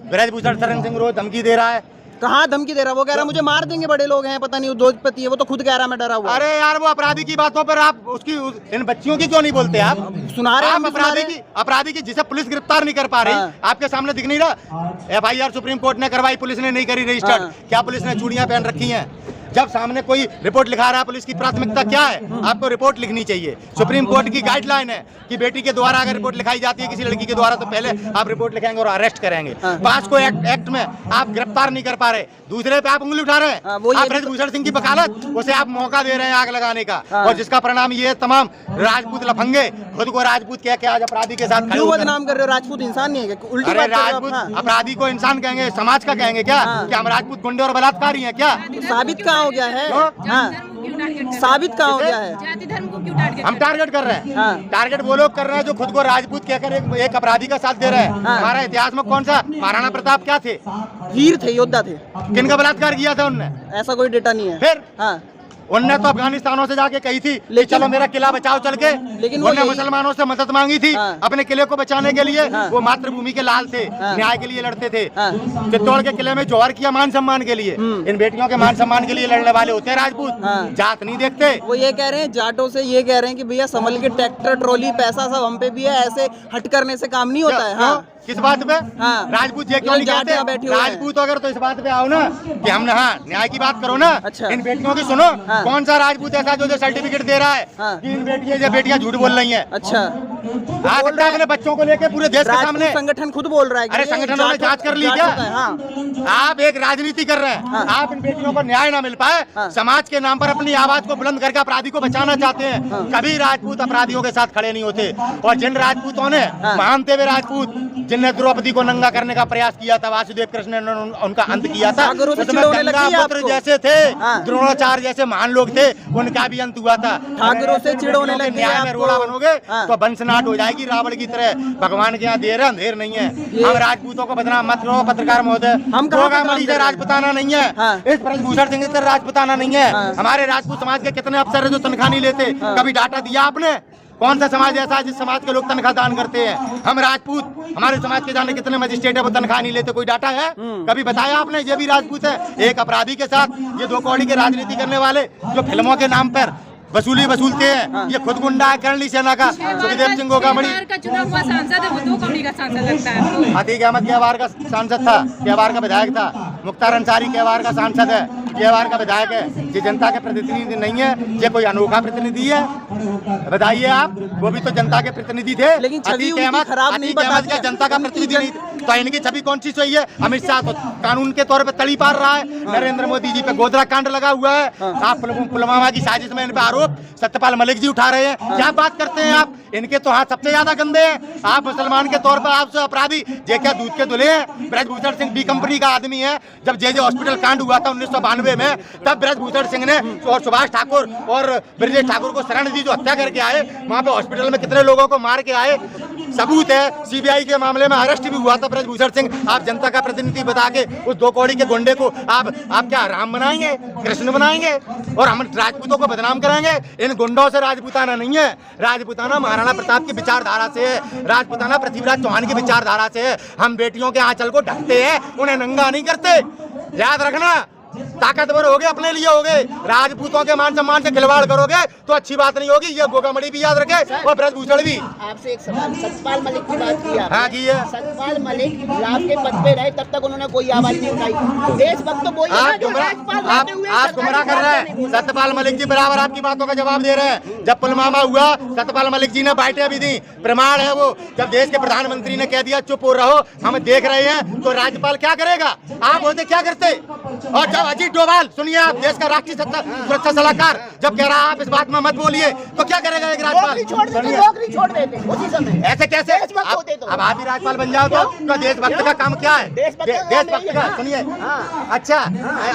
ब्रजभूषण शरण सिंह रोज धमकी दे रहा है। कहाँ धमकी दे रहा है? वो कह रहा है मुझे मार देंगे, बड़े लोग हैं, पता नहीं उद्योगपति है, वो तो खुद कह रहा है मैं डरा हुआ। अरे यार वो अपराधी की बातों पर आप इन बच्चियों की क्यों नहीं बोलते? आप सुना रहे हैं अपराधी की जिसे पुलिस गिरफ्तार नहीं कर पा रही। आपके सामने दिख नहीं रहा? FIR सुप्रीम कोर्ट ने करवाई, पुलिस ने नहीं करी रजिस्टर्ड। क्या पुलिस ने चूड़ियां पहन रखी हैं? जब सामने कोई रिपोर्ट लिखा रहा है, पुलिस की प्राथमिकता क्या है? आपको रिपोर्ट लिखनी चाहिए। सुप्रीम कोर्ट की गाइडलाइन है कि बेटी के द्वारा अगर रिपोर्ट लिखाई जाती है किसी लड़की के द्वारा तो पहले आप रिपोर्ट लिखाएंगे और अरेस्ट करेंगे। पांचको एक्ट में आप गिरफ्तार नहीं कर पा रहे, दूसरे पे आप उंगली उठा रहे हैं। आप ब्रजभूषण सिंह की वकालत, उसे आप मौका दे रहे हैं आग लगाने का, और जिसका परिणाम ये तमाम राजपूत लफंगे खुद को राजपूत कह के आज अपराधी के साथ क्यों बदनाम कर रहे हो? राजपूत इंसान नहीं है? उल्टी बात कर रहे हो। राजपूत अपराधी को इंसान कहेंगे, समाज का कहेंगे क्या? क्या हम राजपूत गुंडे और बलात्कारी हैं क्या? साबित कहाँ हो गया है? साबित कहाँ हो गया है? जाति धर्म को क्यों टारगेट? हम टारगेट कर रहे हैं। टारगेट वो लोग कर रहे हैं जो खुद को राजपूत कहकर एक अपराधी का साथ दे रहे हैं। हमारा इतिहास में कौन सा महाराणा प्रताप क्या थे? वीर थे, योद्धा थे। किनका बलात्कार किया था उनने? ऐसा कोई डेटा नहीं है। फिर उनने तो अफगानिस्तानों से जाके कही थी कि चलो मेरा किला बचाओ चल के, लेकिन उन्होंने मुसलमानों से मदद मांगी थी अपने किले को बचाने के लिए। वो मातृभूमि के लाल थे, न्याय के लिए लड़ते थे। चित्तौड़ के किले में जौहर किया मान सम्मान के लिए। इन बेटियों के मान सम्मान के लिए लड़ने वाले होते हैं राजपूत, जात नहीं देखते। वो ये कह रहे हैं जाटों से, ये कह रहे हैं कि भैया संभल के ट्रैक्टर ट्रॉली पैसा सब हम पे भी है, ऐसे हट करने से काम नहीं होता है। किस बात पे? राजपूत ये क्यों नहीं कहते? राजपूत अगर तो इस बात पे आओ ना कि हम न्याय की बात करो ना। अच्छा। इन बेटियों की सुनो, कौन सा राजपूत ऐसा जो सर्टिफिकेट दे रहा है कि इन बेटियां झूठ बोल रही हैं? अच्छा, अपने बच्चों को लेके पूरे देश के सामने संगठन खुद बोल रहा है। अरे संगठनों ने जांच कर ली क्या? आप एक राजनीति कर रहे हैं। आप इन बेटियों को न्याय ना मिल पाए, समाज के नाम पर अपनी आवाज को बुलंद करके अपराधी को बचाना चाहते हैं। कभी राजपूत अपराधियों के साथ खड़े नहीं होते। और जिन राजपूतों ने, मानते हुए राजपूत जिनने द्रौपदी को नंगा करने का प्रयास किया था, वासुदेव कृष्ण ने उनका अंत किया था। उसमें गंगापुत्र जैसे थे, द्रोणाचार्य जैसे महान लोग थे, उनका भी अंत हुआ था। ठाकुरों से चिढ़ोने लगे। न्याय में रोड़ा बनोगे तो वंशनाट हो जाएगी रावण की तरह। भगवान के यहाँ देर है, अंधेर नहीं है। हम राजपूतों को बदनाम मत करो पत्रकार महोदय। हम गोगामणि से राजपुताना नहीं है, इस ब्रजभूषण सिंह से राजपुताना नहीं है। हमारे राजपूत समाज के कितने अफसर है जो तनख्वाह नहीं लेते? कभी डाटा दिया आपने? कौन सा समाज ऐसा है जिस समाज के लोग तनख्वाह दान करते हैं? हम राजपूत, हमारे समाज के जाने कितने मजिस्ट्रेट है वो तनख्वाह नहीं लेते? कोई डाटा है? कभी बताया आपने? ये भी राजपूत है। एक अपराधी के साथ ये दो कौड़ी के राजनीति करने वाले जो फिल्मों के नाम पर वसूलते हैं, ये खुद गुंडा है करणी सेना का सुखदेव सिंह गोगामणि का चुना हुआ सांसद है, वो दो कौड़ी का सांसद लगता है। अतीक अहमद केवार का सांसद था, केवार का विधायक था। मुख्तार अंसारी केवार का सांसद है, केवार का विधायक है। ये जनता के प्रतिनिधि नहीं है, ये कोई अनोखा प्रतिनिधि है? बताइए आप, वो भी तो जनता के प्रतिनिधि थे। लेकिन अतीक अहमद क्या जनता का प्रतिनिधि नहीं? तो इनकी छवि कौन सी सही है? अमित शाह तो कानून के तौर पर तड़ी पार रहा है। नरेंद्र मोदी जी पे गोधरा कांड लगा हुआ है। आप पुलवामा की साजिश में इन पे आरोप सत्यपाल मलिक जी उठा रहे हैं। क्या बात करते हैं आप? इनके तो हाथ सबसे ज्यादा गंदे हैं। आप मुसलमान के तौर पर आपसे अपराधी जे क्या दूध के दुले हैं? ब्रजभूषण सिंह बी कंपनी का आदमी है। जब जे हॉस्पिटल कांड हुआ था 1992 में, तब ब्रजभूषण सिंह ने और सुभाष ठाकुर और ब्रजेश ठाकुर को शरण दी जो हत्या करके आए। वहाँ पे हॉस्पिटल में कितने लोगों को मार के आए, सबूत है। CBI के मामले में अरेस्ट भी हुआ था ब्रजभूषण सिंह। आप जनता का प्रतिनिधि बता के उस दो कौड़ी के गुंडे को आप क्या राम बनाएंगे, कृष्ण बनाएंगे और हम राजपूतों को बदनाम कराएंगे? इन गुंडों से राजपूताना नहीं है। राजपूताना महाराणा प्रताप की विचारधारा से है, राजपूताना पृथ्वीराज चौहान की विचारधारा से है। हम बेटियों के आंचल को ढकते हैं, उन्हें नंगा नहीं करते। याद रखना, ताकतवर होगे अपने लिए होगे, राजपूतों के मान सम्मान से खिलवाड़ करोगे तो अच्छी बात नहीं होगी। ये गोगामणि भी याद रखे और ब्रजभूषण भी। आपसे एक सवाल, सतपाल मलिक की बात की आपने। हाँ की है। सतपाल मलिक लाभ के पद पे रहे तब तक उन्होंने कोई आवाज नहीं उठाई। देशभक्त तो वही है ना जो राज्यपाल रहते हुए आप गुमराह कर रहे हैं। सतपाल मलिक जी बराबर आपकी बातों का जवाब दे रहे हैं। जब पुलवामा हुआ सतपाल मलिक जी ने बाइटें भी दी, प्रमाण है वो। जब देश के प्रधानमंत्री ने कह दिया चुप हो रहो, हम देख रहे हैं, तो राज्यपाल क्या करेगा? आप होते क्या करते? और जब अजीत डोभाल, सुनिए आप, देश का राष्ट्रीय सुरक्षा सलाहकार, जब कह रहा है आप इस बात में मत बोलिए, तो क्या करेगा एक राज्यपाल? नौकरी छोड़ देते उसी समय। ऐसे कैसे? अब आप ही राज्यपाल बन जाओ तो देशभक्त का काम क्या है? देशभक्त का सुनिए। अच्छा,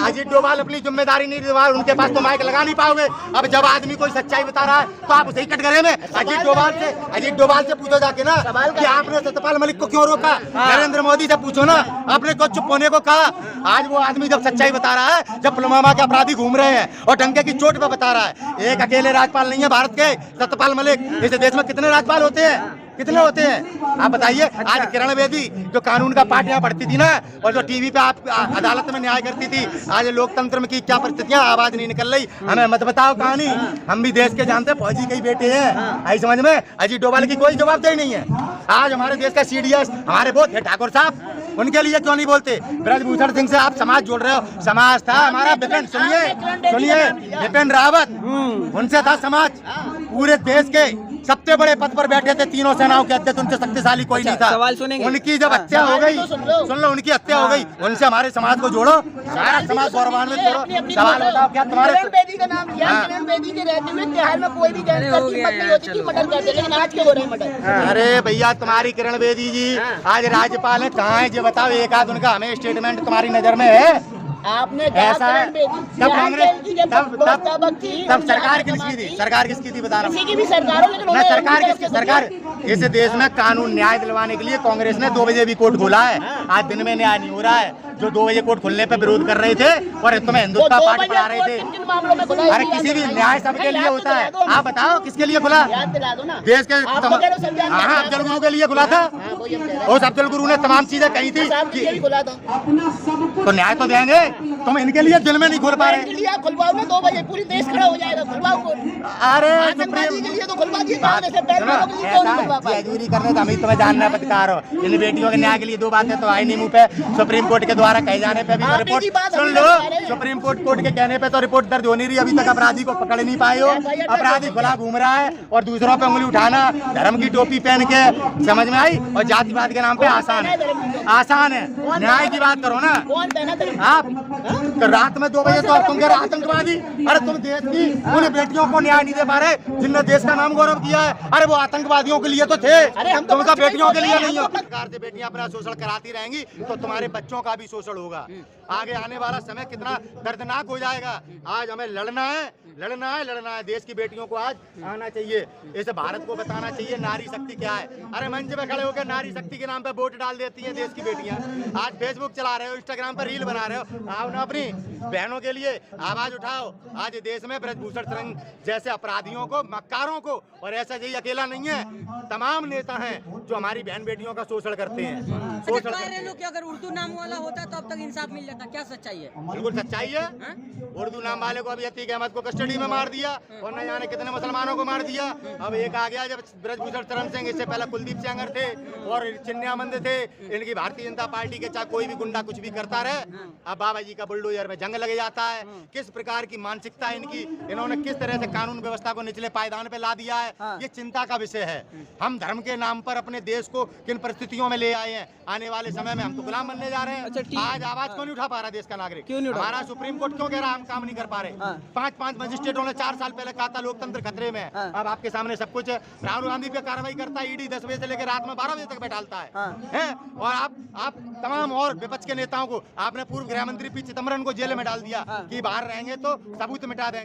अजीत डोभाल अपनी जिम्मेदारी नहीं निभा, उनके पास तो माइक लगा नहीं पाओगे। अब जब आदमी कोई सच्चाई बता रहा है तो आप उसे ही कटघरे में अजीत डोभाल से पूछो जाके ना कि आपने सतपाल मलिक को क्यों रोका? नरेंद्र मोदी से पूछो ना, आपने को चुप होने को कहा। आज वो आदमी जब सच्चाई बता रहा है, जब पुलवामा के अपराधी घूम रहे हैं और डंके की चोट पे बता रहा है, एक अकेले राज्यपाल नहीं है भारत के सतपाल मलिक। इस देश में कितने राज्यपाल होते हैं? कितने होते हैं आप बताइए। आज किरण बेदी जो कानून का पाठ यहाँ पढ़ती थी ना, और जो टीवी पे आप अदालत में न्याय करती थी, आज लोकतंत्र में की क्या परिस्थितियां, आवाज नहीं निकल रही। हमें मत बताओ कहानी, हम भी देश के जानते हैं, फौजी के ही बेटे हैं, आई समझ में। अजीत डोभाल की कोई जवाबदेही नहीं है। आज हमारे देश का CDS हमारे बहुत है ठाकुर साहब, उनके लिए क्यों नहीं बोलते? ब्रजभूषण सिंह से आप समाज जोड़ रहे हो, समाज था हमारा विपिन, सुनिए विपिन रावत, उनसे था समाज। पूरे देश के सबसे बड़े पद पर बैठे थे, तीनों सेनाओं के अध्यक्ष, उनसे शक्तिशाली कोई नहीं था। सवाल सुनेंगे? उनकी जब हत्या हो गई, सुन लो, उनकी हत्या हो गई, उनसे हमारे समाज को जोड़ो, सारा समाज गौरवान्वित करो। सवाल बताओ क्या तुम्हारे किरण बेदी का नाम लिया, किरण बेदी के रहते हुए तिहाड़ में कोई भी गैंगस्टर की हिम्मत नहीं होती थी मर्डर करते, लेकिन आज क्यों हो रहे हैं मर्डर? अरे भैया तुम्हारी किरण बेदी जी आज राज्यपाल है, कहाँ है ये बताओ? एक आध उनका हमें स्टेटमेंट तुम्हारी नजर में है? आपने ऐसा है तब कांग्रेस तब सरकार की किसकी थी? सरकार किसकी थी बता रहा किसी की भी सरकार हो, लेकिन हूँ। उन्हें सरकार किसकी? सरकार इस देश में कानून न्याय दिलवाने के लिए कांग्रेस ने 2 बजे भी कोर्ट खोला है। आज दिन में न्याय नहीं हो रहा है। जो 2 बजे कोर्ट खोलने पे विरोध कर रहे थे और तुम्हें हिंदुत्व पार्टी पढ़ा रहे थे। अरे किसी भी न्याय सबके लिए होता है। आप बताओ किसके लिए खुला? देश के अफजल गुरु के लिए खुला था। उस अफजल गुरु ने तमाम चीजें कही थी, तो न्याय तो देंगे। तुम इनके लिए दिल में नहीं खोल पा रहे। खुलवाओ ना 2 बजे, पूरी देश खड़ा हो जाएगा, खुलवाओ कोर्ट। अरे आतंकवादी के लिए तो खुलवा दिए कांग्रेस से, बैन वालों के लिए क्यों नहीं खुलवा पाए? हजूरी करने तो हम ही तुम्हें जानना है पत्रकार हो। इन बेटियों के न्याय के लिए 2 बातें तो आई नहीं मुंह पे। सुप्रीम कोर्ट के द्वारा कहे जाने पे भी तो रिपोर्ट सुन लो, सुप्रीम कोर्ट के कहने पे तो रिपोर्ट दर्ज हो नहीं रही। अभी तक अपराधी को पकड़ नहीं पाए हो। अपराधी खुला घूम रहा है और दूसरों पे उंगली उठाना, धर्म की टोपी पहन के, समझ में आई? और जातिवाद के नाम पे आसान है, आसान है। न्याय की बात करो ना आप। तो रात में 2 बजे तो तुम कह रहे आतंकवादी। अरे तुम देश की उन बेटियों को न्याय नहीं दे पा रहे जिनने देश का नाम गौरव किया है। अरे वो आतंकवादियों के लिए तो थे, तुम तो बेटियों के लिए नहीं हो। सरकार से बेटियां अपना शोषण कराती रहेंगी तो तुम्हारे बच्चों का भी शोषण होगा। आगे आने वाला समय कितना दर्दनाक हो जाएगा। आज हमें लड़ना है, लड़ना है, लड़ना है। देश की बेटियों को आज आना चाहिए, इस भारत को बताना चाहिए नारी शक्ति क्या है। अरे मंच पे खड़े होकर नारी शक्ति के नाम पे वोट डाल देती हैं देश की बेटियां। आज फेसबुक चला रहे हो, इंस्टाग्राम पर रील बना रहे हो, आओ ना अपनी बहनों के लिए आवाज उठाओ। आज देश में ब्रजभूषण सिंह जैसे अपराधियों को, मक्कारों को, और ऐसा यही अकेला नहीं है, तमाम नेता हैं जो हमारी बहन बेटियों का शोषण करते हैं। अच्छा, कह रहे लोग कि अगर उर्दू नाम वाला होता तो अब तक इंसाफ मिल जाता, क्या सच्चाई है? बिल्कुल सच्चाई है। उर्दू नाम वाले को अभी अतीक अहमद को कस्टडी में मार दिया और न जाने कितने मुसलमानों को मार दिया। अब एक आ गया जब ब्रजभूषण शरण सिंह, इससे पहले कुलदीप सेंगर थे और चिन्यामंद थे। इनकी भारतीय जनता पार्टी के चाहे कोई भी गुंडा कुछ भी करता रहे, अब बाबा जी का बुलडोजर में जंग लग जाता है। किस प्रकार की मानसिकता है इनकी, इन्होंने किस तरह से कानून व्यवस्था को निचले पायदान पे ला दिया है, ये चिंता का विषय है। हम धर्म के नाम पर अपने देश को किन परिस्थितियों में ले आए हैं। आने वाले समय में हम तो गुलाम बनने जा रहे हैं। अच्छा, आज आवाज क्यों नहीं उठा पा रहा देश का नागरिक? क्यों नहीं उठा? हमारा सुप्रीम कोर्ट क्यों कह रहा हम काम नहीं कर पा रहे? 5 मजिस्ट्रेटों ने 4 साल पहले कहा था लोकतंत्र खतरे में। अब आपके सामने सब कुछ है। राहुल गांधी पे कार्रवाई करता है ईडी, 10 बजे से लेकर रात में 12 बजे तक बैठालता है। और आप तमाम और विपक्ष के नेताओं को, आपने पूर्व गृह मंत्री पी चिदम्बरम को जेल में डाल दिया कि बाहर रहेंगे तो सबूत मिटा देंगे।